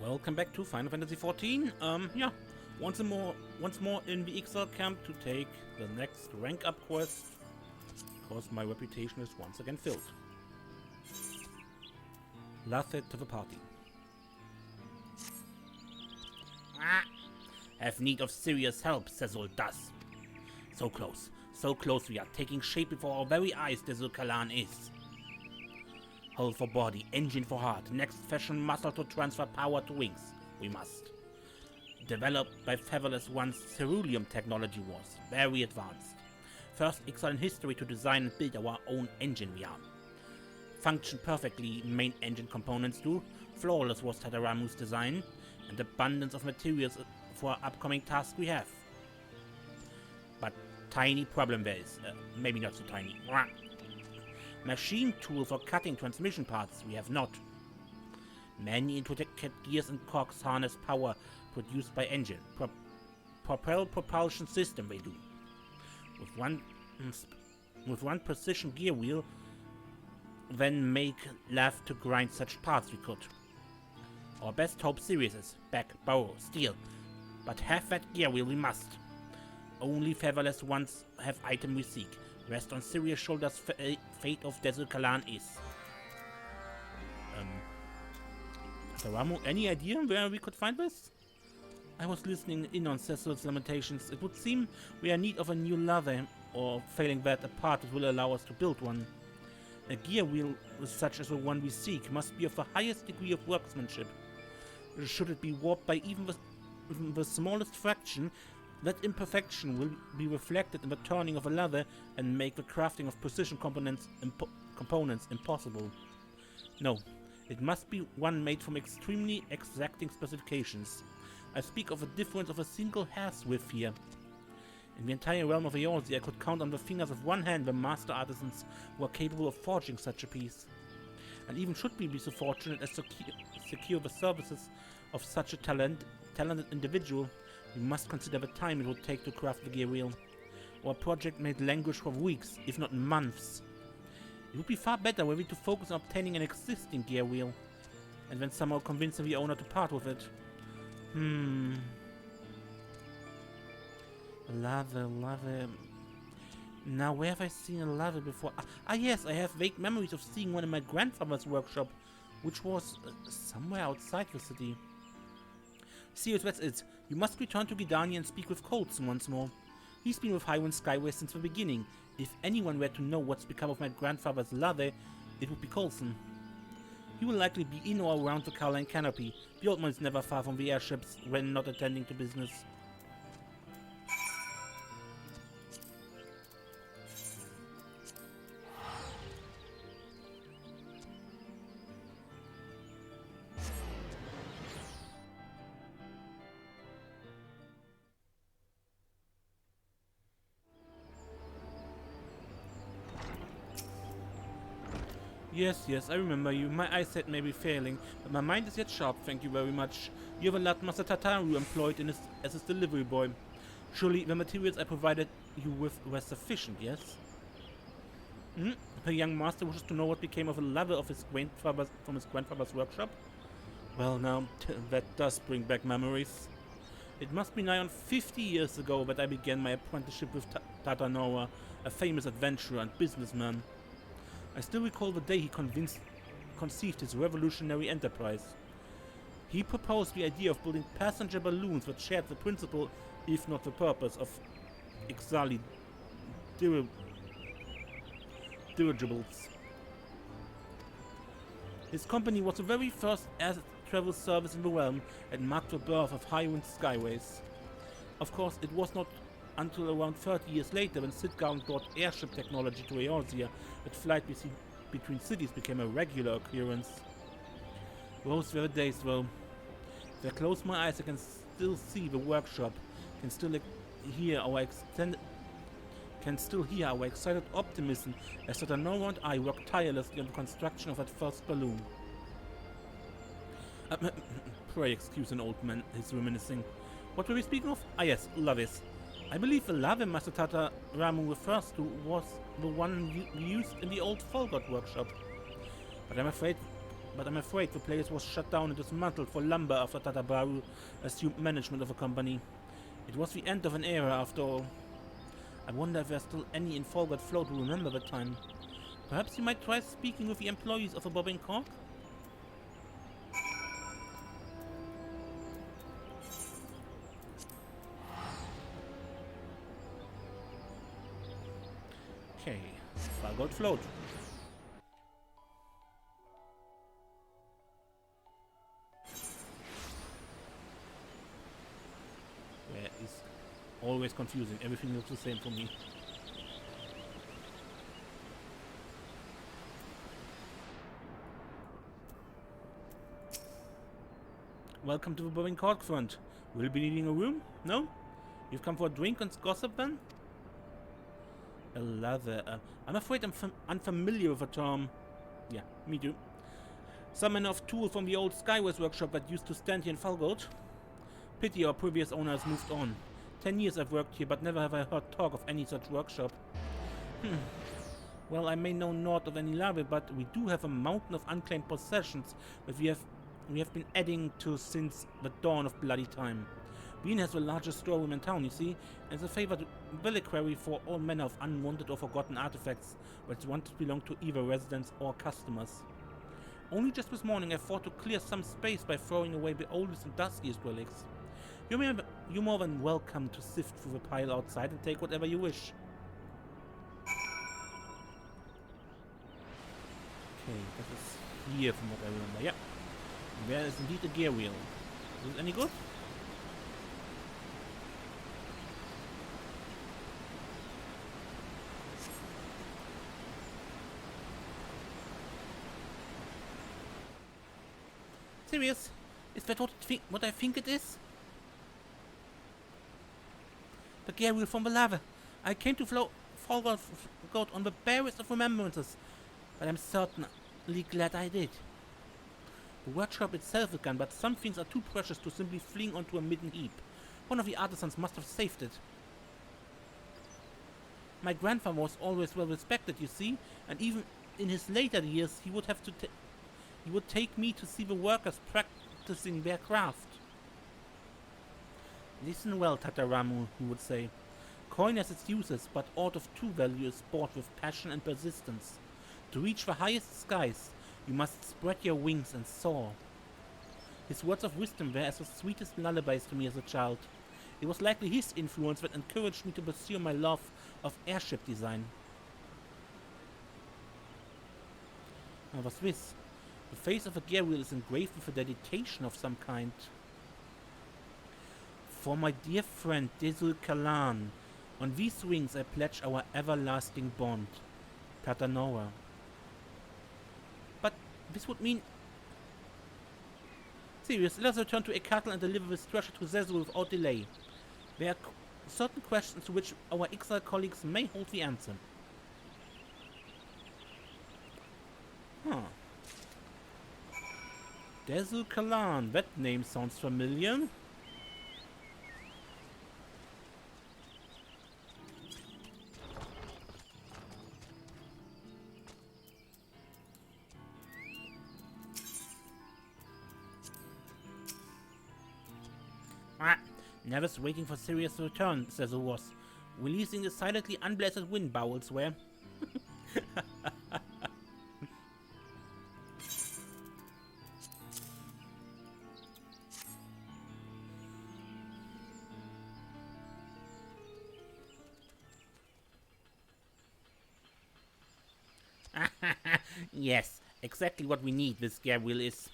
Welcome back to Final Fantasy XIV. Yeah, once more in the Ixal camp to take the next rank up quest, because my reputation is once again filled. Lathe to the party. Have need of serious help, Dezul does. So close we are, taking shape before our very eyes, Dezul Qualan is. Hull for body, engine for heart, next fashion muscle to transfer power to wings. We must. Developed by Featherless One's ceruleum technology was very advanced. First Ixal in history to design and build our own engine we are. Function perfectly, main engine components do. Flawless was Tataramu's design, and abundance of materials for our upcoming task we have. But tiny problem there is, maybe not so tiny. Machine tool for cutting transmission parts we have not. Many intricate gears and cogs harness power produced by engine. Propulsion system they do. With one precision gear wheel, then make lathe to grind such parts we could. Our best hope series is back, borrow, steal, but have that gear wheel we must. Only Featherless Ones have item we seek. Rest on Sirius' shoulders, fate of Dezul Qualan is. Tataramu, any idea where we could find this? I was listening in on Cecil's lamentations. It would seem we are in need of a new lathe, or failing that, a part that will allow us to build one. A gear wheel such as the one we seek must be of the highest degree of workmanship. Should it be warped by even the smallest fraction, that imperfection will be reflected in the turning of a lathe and make the crafting of precision components impossible. No, it must be one made from extremely exacting specifications. I speak of a difference of a single hair's width here. In the entire realm of ARR, I could count on the fingers of one hand the master artisans who are capable of forging such a piece. And even should we be so fortunate as to secure the services of such a talented individual, we must consider the time it would take to craft the gear wheel. Our project may languish for weeks, if not months. It would be far better were we to focus on obtaining an existing gear wheel, and then somehow convincing the owner to part with it. Lathe. Now, where have I seen a lathe before? Yes, I have vague memories of seeing one in my grandfather's workshop, which was somewhere outside the city. Serious, that's it. You must return to Gidani and speak with Colson once more. He's been with Highwind Skyway since the beginning. If anyone were to know what's become of my grandfather's lathe, it would be Colson. He will likely be in or around the Carline Canopy. The old man is never far from the airships when not attending to business. Yes, I remember you. My eyesight may be failing, but my mind is yet sharp, thank you very much. You have a lad Master Tataramu employed as his delivery boy. Surely the materials I provided you with were sufficient, yes? The young master wishes to know what became of a lathe of from his grandfather's workshop? Well now, that does bring back memories. It must be nigh on 50 years ago that I began my apprenticeship with Tataramu, a famous adventurer and businessman. I still recall the day he conceived his revolutionary enterprise. He proposed the idea of building passenger balloons that shared the principle, if not the purpose, of Ixal dirigibles. His company was the very first air travel service in the realm and marked the birth of Highwind Skyways. Of course, it was not until around 30 years later, when Sitgarn brought airship technology to Eorzea, that flight between cities became a regular occurrence. Those were the days, though. If I close my eyes, I can still see the workshop, can still hear our excited optimism as Tataramu and I worked tirelessly on the construction of that first balloon. Pray excuse an old man, he's reminiscing. What were we speaking of? Yes, lathes. I believe the lathe Master Tataramu refers to was the one we used in the old Folgott workshop. But I'm afraid but I'm afraid the place was shut down and dismantled for lumber after Tataramu assumed management of the company. It was the end of an era after all. I wonder if there's still any in Folgard Float who remember the time. Perhaps you might try speaking with the employees of the Bobbing Cork? Okay, Folgard Float. Where is always confusing. Everything looks the same for me. Welcome to the Bobbing Cork front. Will you be needing a room? No? You've come for a drink and gossip then? A lathe. I'm afraid I'm unfamiliar with the term. Yeah, me too. Some manner of tool from the old Skyways workshop that used to stand here in Folgard. Pity our previous owner has moved on. 10 years I've worked here, but never have I heard talk of any such workshop. Well, I may know naught of any lathe, but we do have a mountain of unclaimed possessions that we have been adding to since the dawn of bloody time. Wien has the largest storeroom in town, you see, and is a favored reliquary for all manner of unwanted or forgotten artifacts which once belonged to either residents or customers. Only just this morning I thought to clear some space by throwing away the oldest and dustiest relics. You're more than welcome to sift through the pile outside and take whatever you wish. Okay, that is here from what I remember, yeah. There is indeed a gear wheel. Is it any good? Serious? Is that what I think it is? The gear wheel from the lava. I came to Folgard on the barest of remembrances, but I'm certainly glad I did. The workshop itself is gone, but some things are too precious to simply fling onto a midden heap. One of the artisans must have saved it. My grandfather was always well respected, you see, and even in his later years he would take me to see the workers practicing their craft. Listen well, Tataramu, he would say. Coin has its uses, but aught of true value is bought with passion and persistence. To reach the highest skies, you must spread your wings and soar. His words of wisdom were as the sweetest lullabies to me as a child. It was likely his influence that encouraged me to pursue my love of airship design. Now what's this? The face of a gear wheel is engraved with a dedication of some kind. For my dear friend Dezul Qualan, on these wings I pledge our everlasting bond. Tataramu. But this would mean... Serious, let us return to Ixal and deliver this treasure to Dezul without delay. There are certain questions to which our Ixal colleagues may hold the answer. Huh. Dezul Qualan, that name sounds familiar. Never's waiting for Sirius to return, Dezul was, releasing the silently unblessed wind bowels where... Yes, exactly what we need, this gear wheel is.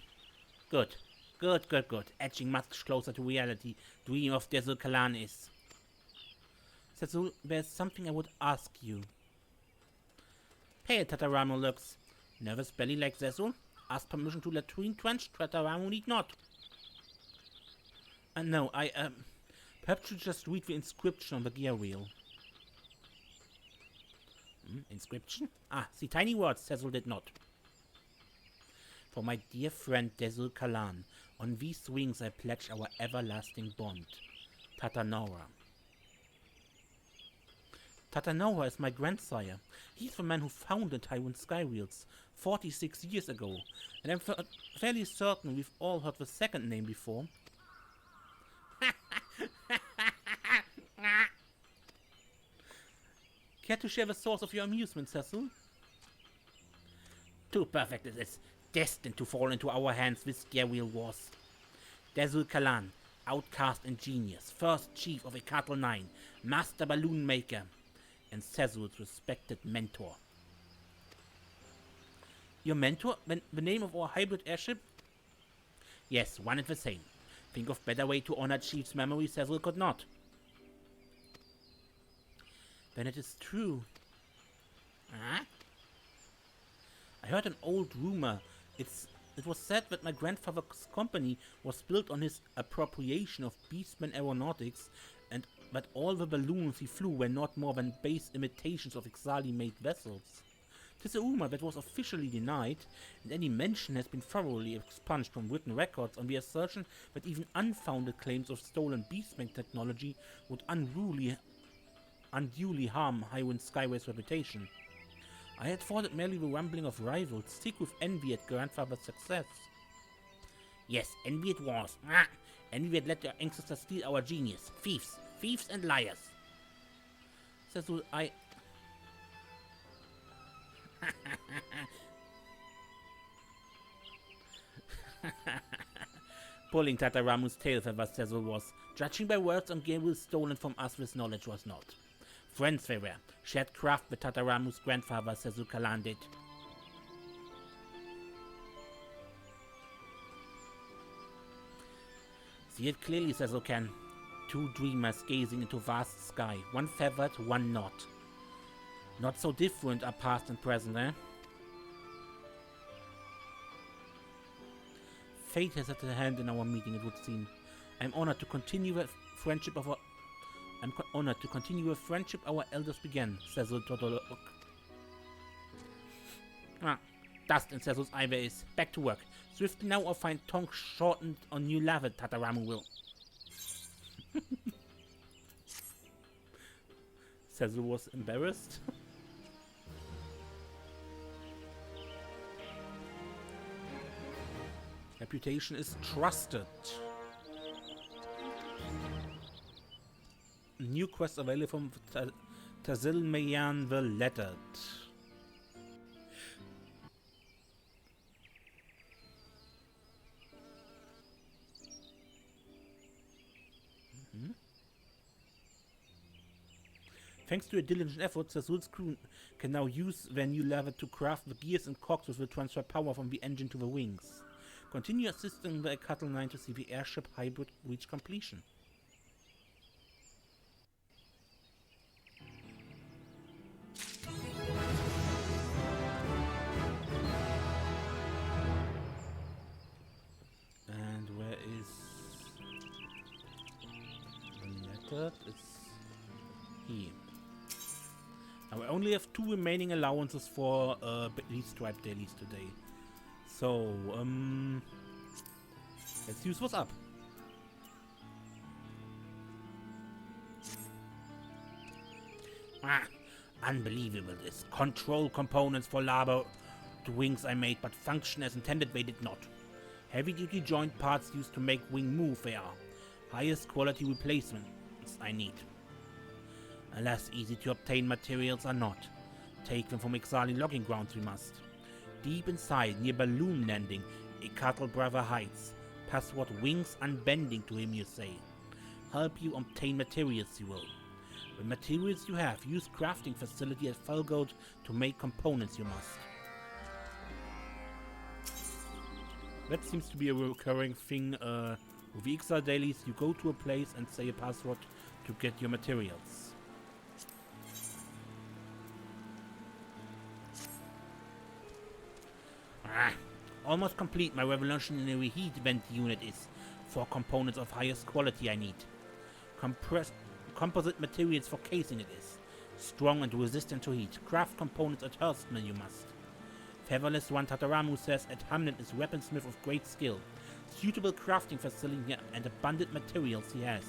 Good. Good. Edging much closer to reality. Dream of Dezul Qualan is. Dezul, there's something I would ask you. Pale Tataramu looks. Nervous belly like Dezul? Ask permission to latrine trench? Tataramu need not. No, perhaps you just read the inscription on the gear wheel. Inscription? Ah, the tiny words Dezul did not. For my dear friend Dezul Qualan, on these wings I pledge our everlasting bond. Tataramu. Tataramu is my grandsire. He's the man who founded Taiwan Skywheels 46 years ago, and I'm fairly certain we've all heard the second name before. Care to share the source of your amusement, Cecil? Too perfect it is, destined to fall into our hands this gearwheel was. Dezul Qualan, outcast and genius, first chief of XIV, master balloon maker, and Cecil's respected mentor. Your mentor? The name of our hybrid airship? Yes, one and the same. Think of better way to honor Chief's memory Cecil could not. Then it is true. Huh? I heard an old rumor. It was said that my grandfather's company was built on his appropriation of Beastman aeronautics, and that all the balloons he flew were not more than base imitations of Ixal-made vessels. Tis a rumor that was officially denied, and any mention has been thoroughly expunged from written records on the assertion that even unfounded claims of stolen Beastman technology would unduly harm Highwind Skyway's reputation. I had thought it merely the rumbling of rivals, sick with envy at grandfather's success. Yes, envy it was. Envy had let their ancestors steal our genius. Thieves. Thieves and liars. Cecil, Pulling Tataramu's tail for what Cecil was. Judging by words on gearwheels stolen from us, this knowledge was not. Friends they were, shared craft with Tataramu's grandfather Dezul Qualan did. See it clearly, Dezul can. Two dreamers gazing into vast sky, one feathered, one not. Not so different are past and present, eh? Fate has had a hand in our meeting, it would seem. I'm honored to continue the friendship of our elders began, Cecil Tataramu. Dust in Cecil's eye there is. Back to work. Swiftly now or find tongue shortened on new lathe, Tataramu will. Cecil was embarrassed. Reputation is trusted. New quest available from Tazilmayan the Lettered. Thanks to a diligent effort, Dezul's crew can now use their new lathe to craft the gears and cogs which will transfer power from the engine to the wings. Continue assisting the XIV to see the airship hybrid reach completion. And where is the letter? It's here. Now we only have 2 remaining allowances for these stripe dailies today. So, let's use what's up. Unbelievable this. Control components for Labo to wings I made, but function as intended they did not. Heavy-duty joint parts used to make wing move they are. Highest quality replacements I need. Alas, easy to obtain materials are not. Take them from Ixal logging grounds we must. Deep inside, near balloon landing, Ikatal Brother Heights. Password wings unbending to him, you say. Help you obtain materials, you will. The materials you have, use crafting facility at Falgold to make components you must. That seems to be a recurring thing with the Ixal dailies. You go to a place and say a password to get your materials. Almost complete. My revolutionary heat vent unit is. 4 components of highest quality I need. Composite materials for casing it is. Strong and resistant to heat. Craft components at Hurstman you must. Featherless one Tataramu says at Hamlet is weaponsmith of great skill. Suitable crafting facility and abundant materials he has.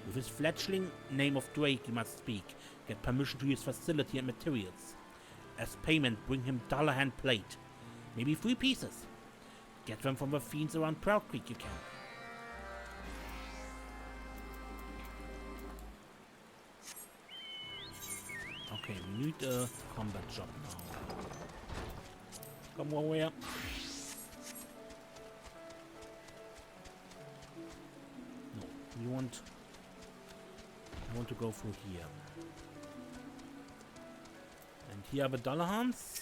With his fledgling name of Drake you must speak. Get permission to use facility and materials. As payment, bring him dollar hand plate. Maybe 3 pieces. Get them from the fiends around Proud Creek you can. Okay, we need a combat job now. Come warrior. No, I want to go through here. And here are the dollar hands.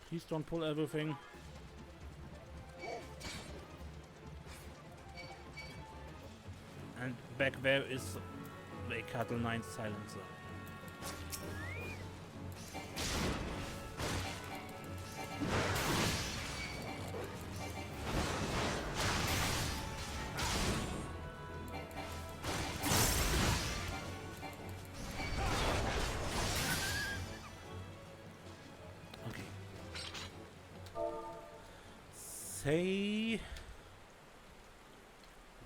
Please don't pull everything. And back there is the Cattle 9 silencer. Say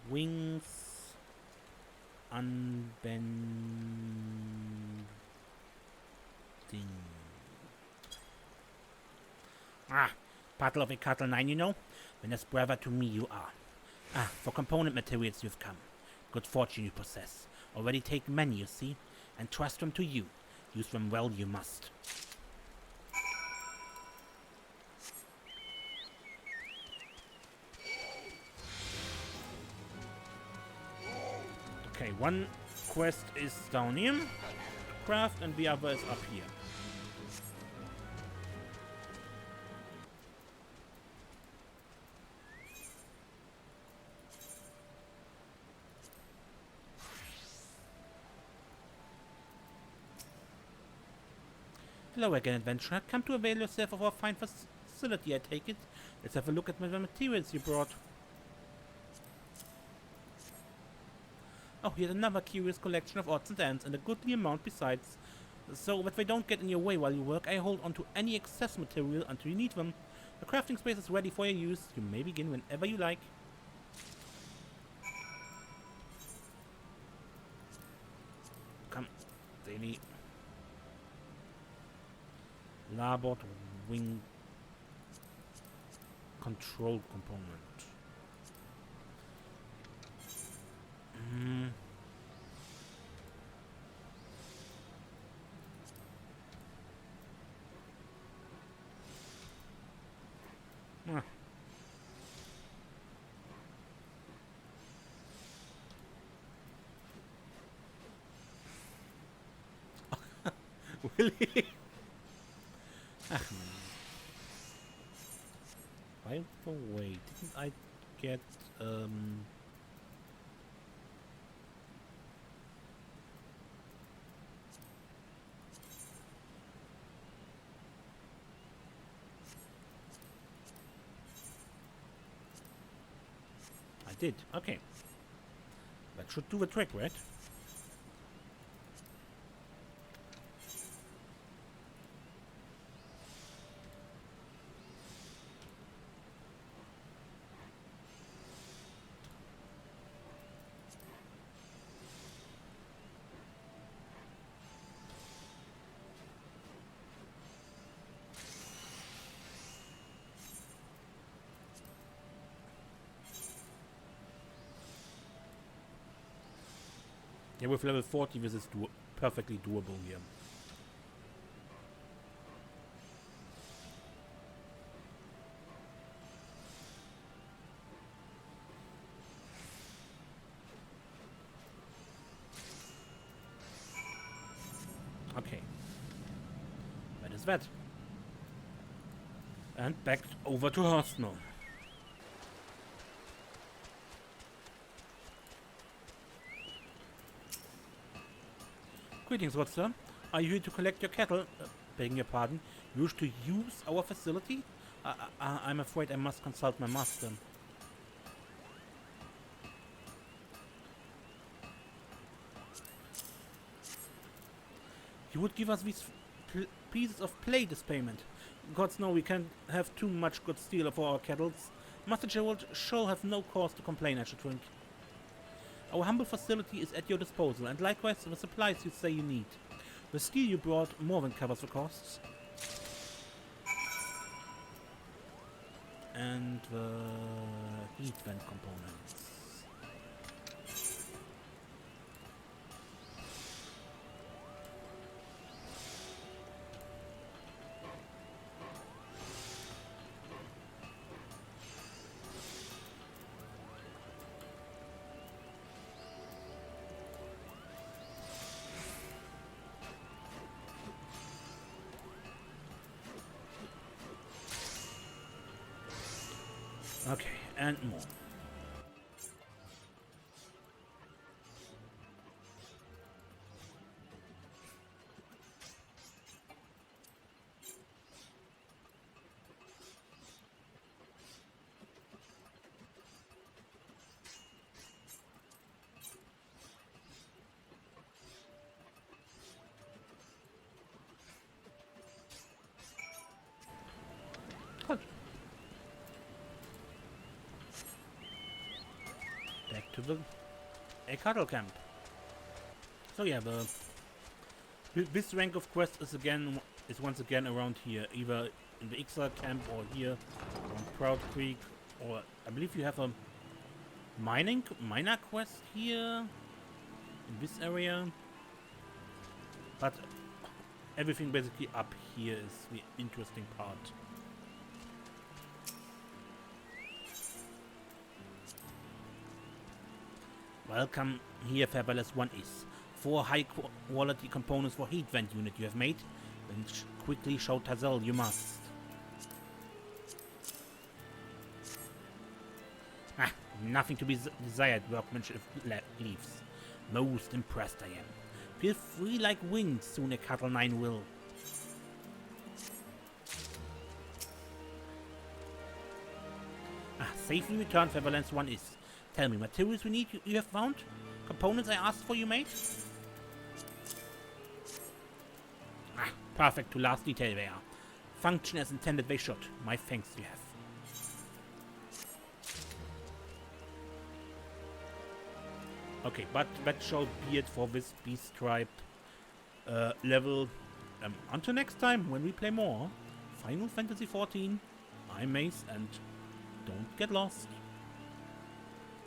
wings unbending. Battle of Ixal 9, you know? When as brother to me you are. For component materials you've come. Good fortune you possess. Already take many, you see, and trust them to you. Use them well you must. Okay, one quest is down here, craft, and the other is up here. Hello again, adventurer. Come to avail yourself of our fine facility, I take it. Let's have a look at the materials you brought. Oh, here's another curious collection of odds and ends, and a goodly amount besides. So that they don't get in your way while you work, I hold onto any excess material until you need them. The crafting space is ready for your use. You may begin whenever you like. Come, daily. Larboard wing control component. Really? By the way, didn't I get I did. Okay. That should do the trick, right? Yeah, with level 40 this is perfectly doable here. that. And back over to Horstno. Greetings, Watson. Are you here to collect your cattle? Begging your pardon. You wish to use our facility? I'm afraid I must consult my master. You would give us these pieces of plate as payment. Gods know we can't have too much good steel for our cattle. Master Gerald shall have no cause to complain, I should think. Our humble facility is at your disposal, and likewise the supplies you say you need. The steel you brought more than covers the costs. And the heat vent components. Okay, and more. Good. Back to the cattle camp. So yeah, this rank of quest is once again around here, either in the Ixal camp or here around Proud Creek, or I believe you have a miner quest here in this area. But everything basically up here is the interesting part. Welcome here, Fabulous One is. 4 high-quality components for heat vent unit you have made. Then quickly show Dezul you must. Nothing to be desired workmanship leaves. Most impressed I am. Feel free like wind, soon a Cattle 9 will. Safely returned, Fabulous One is. Tell me, materials we need you have found? Components I asked for you made? Perfect to last detail they are. Function as intended they should. My thanks you have. Okay, but that shall be it for this beast tribe level. Until next time, when we play more Final Fantasy XIV, I'm Mace, and don't get lost.